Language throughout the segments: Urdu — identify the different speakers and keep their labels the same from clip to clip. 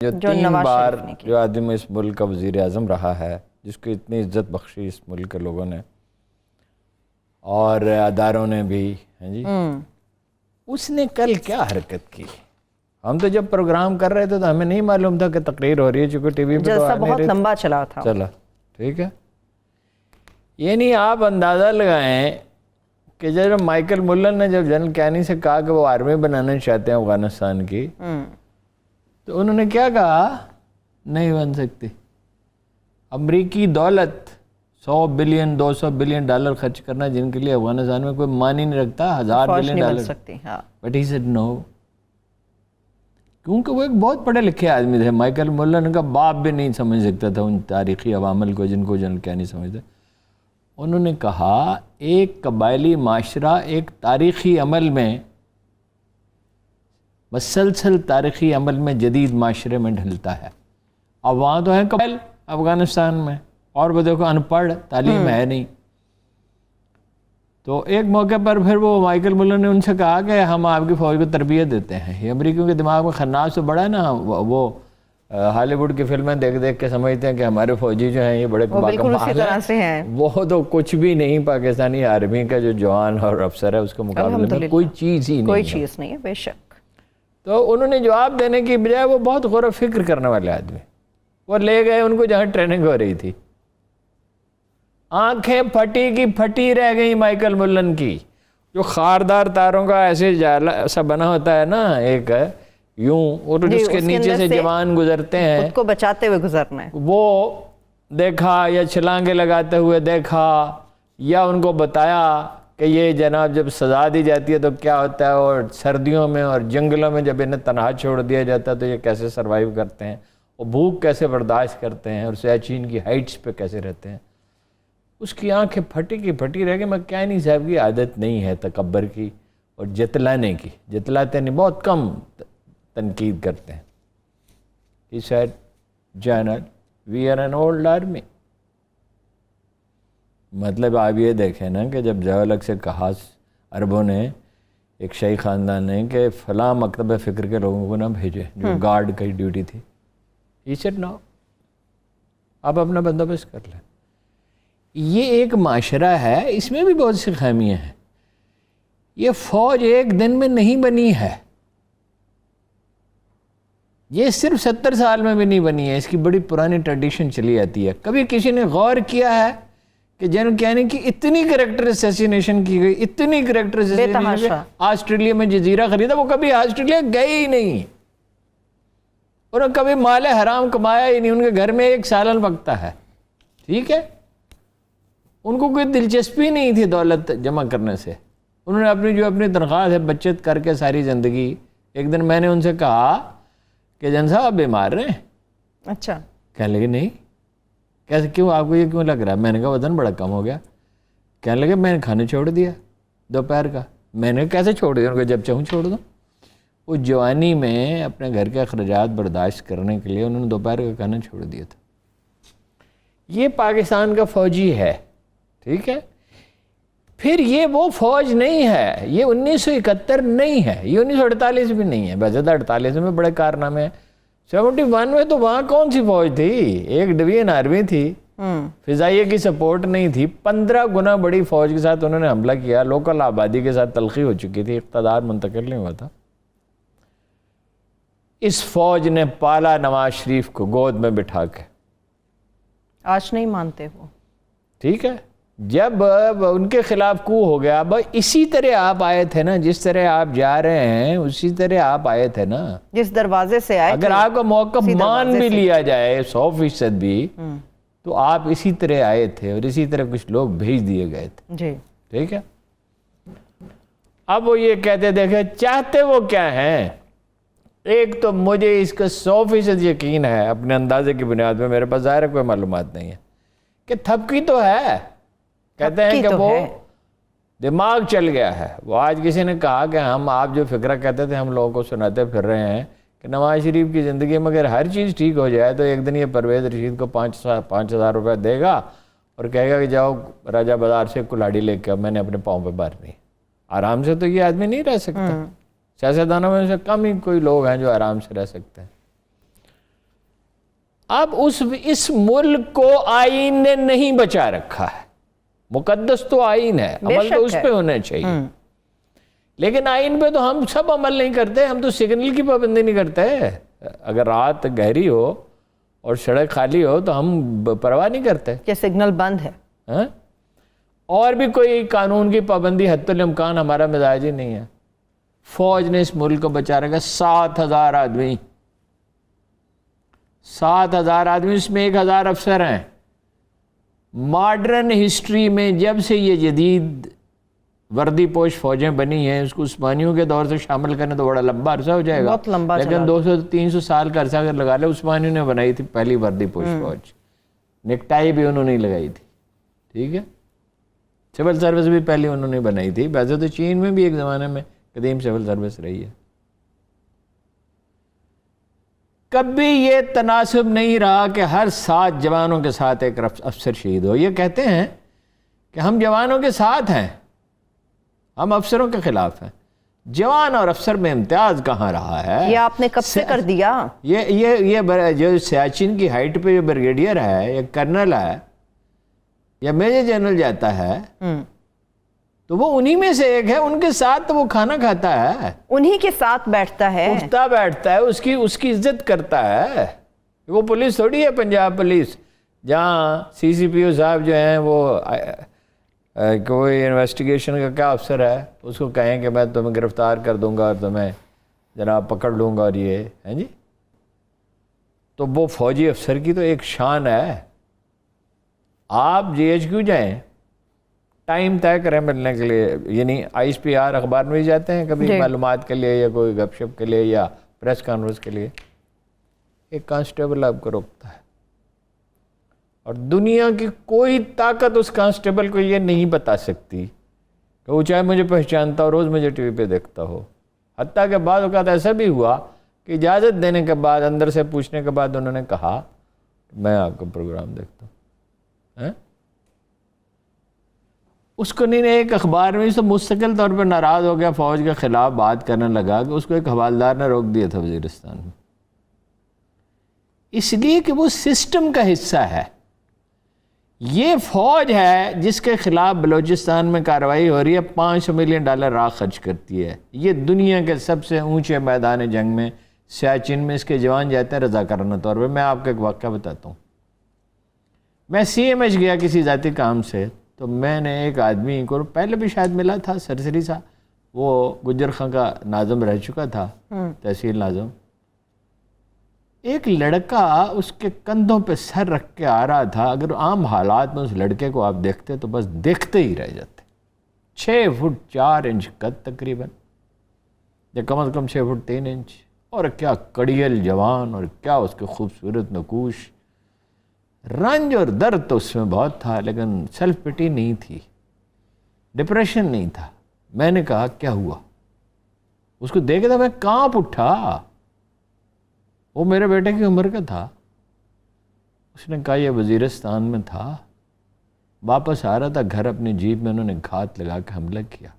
Speaker 1: جو 3 بار جو آدمی اس ملک کا وزیر اعظم رہا ہے، جس کو اتنی عزت بخشی اس ملک کے لوگوں نے اور اداروں نے بھی، ہیں جی، اس نے کل کیا حرکت کی؟ ہم تو جب پروگرام کر رہے تھے تو ہمیں نہیں معلوم تھا کہ تقریر ہو رہی ہے، چونکہ ٹی وی پہ تو
Speaker 2: جلسہ بہت لمبا چلا تھا،
Speaker 1: ٹھیک ہے۔ یعنی آپ اندازہ لگائیں کہ جب مائیکل ملن نے جب جنرل کینی سے کہا کہ وہ آرمی بنانا چاہتے ہیں افغانستان کی، تو انہوں نے کیا کہا؟ نہیں بن سکتی۔ امریکی دولت 100 بلین 200 بلین ڈالر خرچ کرنا، جن کے لیے افغانستان میں کوئی معنی نہیں رکھتا، 1000 billion dollar, but he said no, کیونکہ وہ ایک بہت پڑھے لکھے آدمی تھے۔ مائیکل ملن کا باپ بھی نہیں سمجھ سکتا تھا ان تاریخی عوامل کو جن کو جنرل کینی سمجھتے۔ انہوں نے کہا ایک قبائلی معاشرہ ایک تاریخی عمل میں، مسلسل تاریخی عمل میں جدید معاشرے میں ڈھلتا ہے۔ اب وہاں تو ہیں قبائل افغانستان میں، اور وہ دیکھو ان پڑھ، تعلیم ہے نہیں۔ تو ایک موقع پر پھر وہ مائیکل ملن نے ان سے کہا کہ ہم آپ کی فوج کو تربیت دیتے ہیں۔ یہ امریکیوں کے دماغ میں خناس تو بڑا ہے نا، وہ ہالی ووڈ کی فلمیں دیکھ دیکھ کے سمجھتے ہیں کہ ہمارے فوجی جو ہیں یہ بڑے باکمال ہیں۔ وہ تو کچھ بھی نہیں، پاکستانی آرمی کا جو جوان اور افسر ہے اس کے مقابلے میں کوئی چیز ہی نہیں،
Speaker 2: کوئی چیز نہیں ہے، بے شک۔
Speaker 1: تو انہوں نے جواب دینے کی بجائے، وہ بہت غور و فکر کرنے والے آدمی، وہ لے گئے ان کو جہاں ٹریننگ ہو رہی تھی۔ آنکھیں پھٹی کی پھٹی رہ گئی مائیکل ملن کی، جو خاردار تاروں کا ایسے جالا ایسا بنا ہوتا ہے نا، ایک یوں، اور اس کے نیچے سے جوان گزرتے ہیں،
Speaker 2: خود کو بچاتے ہوئے گزرنا ہے۔ وہ
Speaker 1: دیکھا یا چھلانگے لگاتے ہوئے دیکھا، یا ان کو بتایا کہ یہ جناب جب سزا دی جاتی ہے تو کیا ہوتا ہے، اور سردیوں میں اور جنگلوں میں جب انہیں تنہا چھوڑ دیا جاتا ہے تو یہ کیسے سروائیو کرتے ہیں، وہ بھوک کیسے برداشت کرتے ہیں، اور سیاچین کی ہائٹس پہ کیسے رہتے ہیں۔ اس کی آنکھیں پھٹی کی پھٹی رہ گئی۔ مکینی صاحب کی عادت نہیں ہے تکبر کی اور جتلانے کی، جتلاتے نہیں، بہت کم تنقید کرتے ہیں۔ He said, General, we are an old army. مطلب آپ یہ دیکھیں نا کہ جب ضیاء سے کہا عربوں نے، ایک شیعی خاندان نے، کہ فلاں مکتب فکر کے لوگوں کو نہ بھیجے جو گارڈ کی ڈیوٹی تھی، He said no، آپ اپنا بندوبست کر لیں۔ یہ ایک معاشرہ ہے، اس میں بھی بہت سی خامیاں ہیں۔ یہ فوج ایک دن میں نہیں بنی ہے، یہ صرف 70 سال میں بھی نہیں بنی ہے، اس کی بڑی پرانی ٹریڈیشن چلی آتی ہے۔ کبھی کسی نے غور کیا ہے کہ جنرل کینی کی اتنی کریکٹر اسیسینیشن کی گئی، اتنی کریکٹر اسیسینیشن، آسٹریلیا میں جزیرہ خریدا، وہ کبھی آسٹریلیا گئے ہی نہیں، انہوں نے کبھی مال حرام کمایا ہی نہیں، ان کے گھر میں ایک سالن پکتا ہے، ٹھیک ہے، ان کو کوئی دلچسپی نہیں تھی دولت جمع کرنے سے۔ انہوں نے اپنی تنخواہ سے بچت کر کے ساری زندگی۔ ایک دن میں نے ان سے کہا کہ جن صاحب آپ بیمار رہے ہیں؟
Speaker 2: اچھا،
Speaker 1: کہنے لگے نہیں۔ کیسے، کیوں، آپ کو یہ کیوں لگ رہا ہے؟ میں نے کہا وزن بڑا کم ہو گیا۔ کہنے لگے میں نے کھانا چھوڑ دیا دوپہر کا۔ میں نے کیسے چھوڑ دیا؟ ان کو جب چاہوں چھوڑ دوں۔ وہ جوانی میں اپنے گھر کے اخراجات برداشت کرنے کے لیے انہوں نے دوپہر کا کھانا چھوڑ دیا تھا۔ یہ پاکستان کا فوجی ہے، ٹھیک ہے۔ پھر یہ وہ فوج نہیں ہے، یہ 1971 نہیں ہے، یہ 1948 بھی نہیں ہے۔ ویسے تو 48 میں بڑے کارنامے ہیں، 71 میں تو وہاں کون سی فوج تھی؟ ایک ڈویژن آرمی تھی، فضائیہ کی سپورٹ نہیں تھی۔ 15 گنا بڑی فوج کے ساتھ انہوں نے حملہ کیا، لوکل آبادی کے ساتھ تلخی ہو چکی تھی، اقتدار منتقل نہیں ہوا تھا۔ اس فوج نے پالا نواز شریف کو گود میں بٹھا کے،
Speaker 2: آج نہیں مانتے وہ،
Speaker 1: ٹھیک ہے۔ جب ان کے خلاف کو ہو گیا، اب اسی طرح آپ آئے تھے نا، جس طرح آپ جا رہے ہیں اسی طرح آپ آئے تھے نا،
Speaker 2: جس دروازے سے آئے۔ اگر
Speaker 1: آپ کا موقف مان بھی لیا جائے 100% بھی، تو آپ اسی طرح آئے تھے اور اسی طرح کچھ لوگ بھیج دیے گئے تھے،
Speaker 2: جی،
Speaker 1: ٹھیک ہے۔ اب وہ یہ کہتے دیکھیں چاہتے وہ کیا ہیں؟ ایک تو مجھے اس کا 100% یقین ہے اپنے اندازے کی بنیاد پہ، میرے پاس ظاہر ہے کوئی معلومات نہیں ہے، کہ تھپکی تو ہے۔ کہتے ہیں کہ وہ دماغ چل گیا ہے۔ وہ آج کسی نے کہا کہ آپ جو فکرہ کہتے تھے ہم لوگوں کو سناتے پھر رہے ہیں کہ نواز شریف کی زندگی میں اگر ہر چیز ٹھیک ہو جائے تو ایک دن یہ پرویز رشید کو 5,000 روپے دے گا اور کہے گا کہ جاؤ راجہ بازار سے کلاڑی لے کے، میں نے اپنے پاؤں پہ مارنی۔ آرام سے تو یہ آدمی نہیں رہ سکتا۔ سیاستدانوں میں سے کم ہی کوئی لوگ ہیں جو آرام سے رہ سکتے ہیں۔ اب اس ملک کو آئین نے نہیں بچا رکھا ہے. مقدس تو آئین ہے, عمل تو اس پہ ہونا چاہیے, لیکن آئین پہ تو ہم سب عمل نہیں کرتے. ہم تو سگنل کی پابندی نہیں کرتے. اگر رات گہری ہو اور سڑک خالی ہو تو ہم پرواہ نہیں کرتے
Speaker 2: کہ سگنل بند ہے.
Speaker 1: اور بھی کوئی قانون کی پابندی حتی الامکان ہمارا مزاج ہی نہیں ہے. فوج نے اس ملک کو بچا رکھا. 7,000 آدمی, 7,000 آدمی, اس میں 1,000 افسر ہیں. ماڈرن ہسٹری میں جب سے یہ جدید وردی پوش فوجیں بنی ہیں, اس کو عثمانیوں کے دور سے شامل کرنے تو بڑا لمبا عرصہ ہو جائے گا,
Speaker 2: بہت لمبا,
Speaker 1: لیکن 200-300 سال کا عرصہ اگر لگا لے. عثمانیوں نے بنائی تھی پہلی وردی پوش فوج, نیکٹائی بھی انہوں نے لگائی تھی, ٹھیک ہے. سول سروس بھی پہلی انہوں نے بنائی تھی. ویسے تو چین میں بھی ایک زمانے میں قدیم سول سروس رہی ہے. کبھی یہ تناسب نہیں رہا کہ ہر 7 جوانوں کے ساتھ ایک افسر شہید ہو. یہ کہتے ہیں کہ ہم جوانوں کے ساتھ ہیں, ہم افسروں کے خلاف ہیں. جوان اور افسر میں امتیاز کہاں رہا ہے؟
Speaker 2: یہ آپ نے کب سے کر دیا؟
Speaker 1: یہ جو سیاچن کی ہائٹ پہ جو بریگیڈیئر ہے یا کرنل ہے یا میجر جنرل جاتا ہے تو وہ انہی میں سے ایک ہے. ان کے ساتھ تو وہ کھانا کھاتا ہے,
Speaker 2: انہی کے ساتھ بیٹھتا ہے,
Speaker 1: اٹھتا بیٹھتا ہے, اس کی عزت کرتا ہے. وہ پولیس تھوڑی ہے پنجاب پولیس جہاں CCPO صاحب جو ہیں وہ کوئی انویسٹیگیشن کا کیا افسر ہے, اس کو کہیں کہ میں تمہیں گرفتار کر دوں گا اور تمہیں جناب پکڑ لوں گا اور یہ ہے جی. تو وہ فوجی افسر کی تو ایک شان ہے. آپ GHQ جائیں, ٹائم طے کریں ملنے کے لیے, یعنی ISPR اخبار میں بھی جاتے ہیں کبھی معلومات کے لیے یا کوئی گپ شپ کے لیے یا پریس کانفرنس کے لیے, ایک کانسٹیبل آپ کو روکتا ہے. اور دنیا کی کوئی طاقت اس کانسٹیبل کو یہ نہیں بتا سکتی کہ وہ چاہے مجھے پہچانتا ہو, روز مجھے ٹی وی پہ دیکھتا ہو. حتیٰ کہ بعض اوقات ایسا بھی ہوا کہ اجازت دینے کے بعد, اندر سے پوچھنے کے بعد انہوں نے کہا میں آپ کا پروگرام دیکھتا ہوں. اس کو نہیں, ایک اخبار میں تو مستقل طور پہ ناراض ہو گیا, فوج کے خلاف بات کرنے لگا کہ اس کو ایک حوالدار نے روک دیا تھا وزیرستان میں, اس لیے کہ وہ سسٹم کا حصہ ہے. یہ فوج ہے جس کے خلاف بلوچستان میں کارروائی ہو رہی ہے, $500 ملین راہ خرچ کرتی ہے. یہ دنیا کے سب سے اونچے میدان جنگ میں سیاچن میں اس کے جوان جاتے ہیں رضاکارانہ طور پہ. میں آپ کو ایک واقعہ بتاتا ہوں. میں CMH گیا کسی ذاتی کام سے, تو میں نے ایک آدمی کو پہلے بھی شاید ملا تھا, سرسری سا, وہ گجر خاں کا ناظم رہ چکا تھا, تحصیل ناظم. ایک لڑکا اس کے کندھوں پہ سر رکھ کے آ رہا تھا. اگر عام حالات میں اس لڑکے کو آپ دیکھتے تو بس دیکھتے ہی رہ جاتے. 6 فٹ 4 انچ قد تقریباً, یا کم از کم 6 فٹ 3 انچ, اور کیا کڑیل جوان, اور کیا اس کے خوبصورت نقوش. رنج اور درد تو اس میں بہت تھا, لیکن سیلف پٹی نہیں تھی, ڈپریشن نہیں تھا. میں نے کہا کیا ہوا؟ اس کو دیکھے تھا میں کانپ اٹھا. وہ میرے بیٹے کی عمر کا تھا. اس نے کہا یہ وزیرستان میں تھا, واپس آ رہا تھا گھر اپنی جیپ میں, انہوں نے گھات لگا کے حملہ کیا.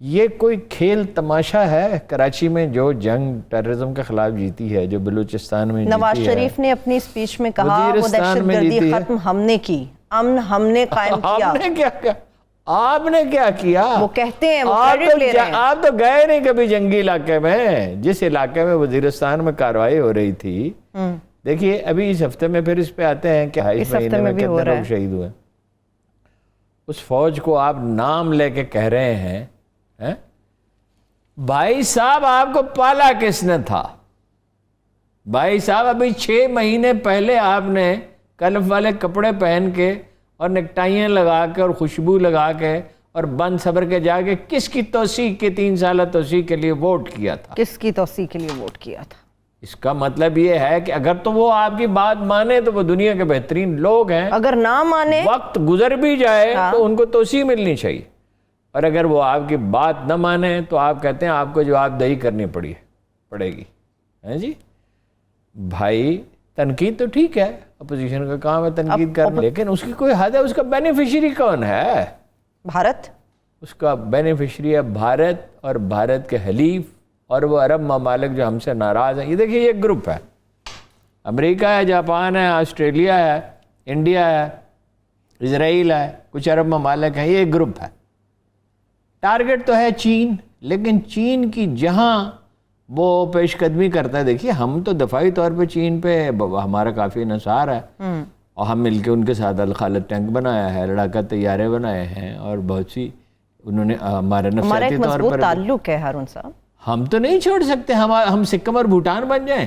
Speaker 1: یہ کوئی کھیل تماشا ہے؟ کراچی میں جو جنگ ٹیررزم کے خلاف جیتی ہے, جو بلوچستان میں
Speaker 2: نواز شریف نے اپنی اسپیچ میں کہا وہ دہشت گردی ختم ہم نے کی, امن ہم نے قائم کیا.
Speaker 1: آپ نے کیا کیا؟ آپ نے کیا کیا؟
Speaker 2: وہ کہتے ہیں, وہ کریڈٹ لے رہے ہیں.
Speaker 1: آپ تو گئے نہیں کبھی جنگی علاقے میں. جس علاقے میں وزیرستان میں کارروائی ہو رہی تھی, دیکھیے ابھی اس ہفتے میں پھر اس پہ آتے ہیں کہ 22 مہینے میں کتنے لوگ شہید ہوئے. اس فوج کو آپ نام لے کے کہہ رہے ہیں, بھائی صاحب آپ کو پالا کس نے تھا؟ بھائی صاحب ابھی 6 مہینے پہلے آپ نے کلف والے کپڑے پہن کے اور نیکٹائیاں لگا کے اور خوشبو لگا کے اور بند صبر کے جا کے کس کی توثیق کے 3 سالہ توثیق کے لیے ووٹ کیا تھا؟
Speaker 2: کس کی توثیق کے لیے ووٹ کیا تھا؟
Speaker 1: اس کا مطلب یہ ہے کہ اگر تو وہ آپ کی بات مانے تو وہ دنیا کے بہترین لوگ ہیں,
Speaker 2: اگر نہ مانے,
Speaker 1: وقت گزر بھی جائے تو ان کو توثیق ملنی چاہیے. اور اگر وہ آپ کی بات نہ مانے تو آپ کہتے ہیں آپ کو جواب دہی کرنی پڑے گی. جی بھائی, تنقید تو ٹھیک ہے, اپوزیشن کا کام ہے تنقید کرنا, لیکن اس کی کوئی حد ہے. اس کا بینیفیشری کون ہے؟
Speaker 2: بھارت.
Speaker 1: اس کا بینیفیشری ہے بھارت اور بھارت کے حلیف اور وہ عرب ممالک جو ہم سے ناراض ہیں. یہ دیکھیے یہ ایک گروپ ہے, امریکہ ہے، جاپان ہے، آسٹریلیا ہے، انڈیا ہے، اسرائیل ہے، کچھ عرب ممالک ہیں، یہ ایک گروپ ہے. ٹارگٹ تو ہے چین، لیکن چین کی جہاں وہ پیش قدمی کرتا ہے، دیکھیے ہم تو دفاعی طور پہ چین پہ ہمارا کافی انحصار ہے، اور ہم مل کے ان کے ساتھ الخالد ٹینک بنایا ہے، لڑاکا طیارے بنائے ہیں، اور بہت سی انہوں نے ہمارے
Speaker 2: ہمارا
Speaker 1: نفسیاتی
Speaker 2: ایک
Speaker 1: طور
Speaker 2: مضبوط
Speaker 1: پر.
Speaker 2: تعلق ہے ہارون صاحب.
Speaker 1: ہم تو نہیں چھوڑ سکتے، ہم سکم اور بھوٹان بن جائیں.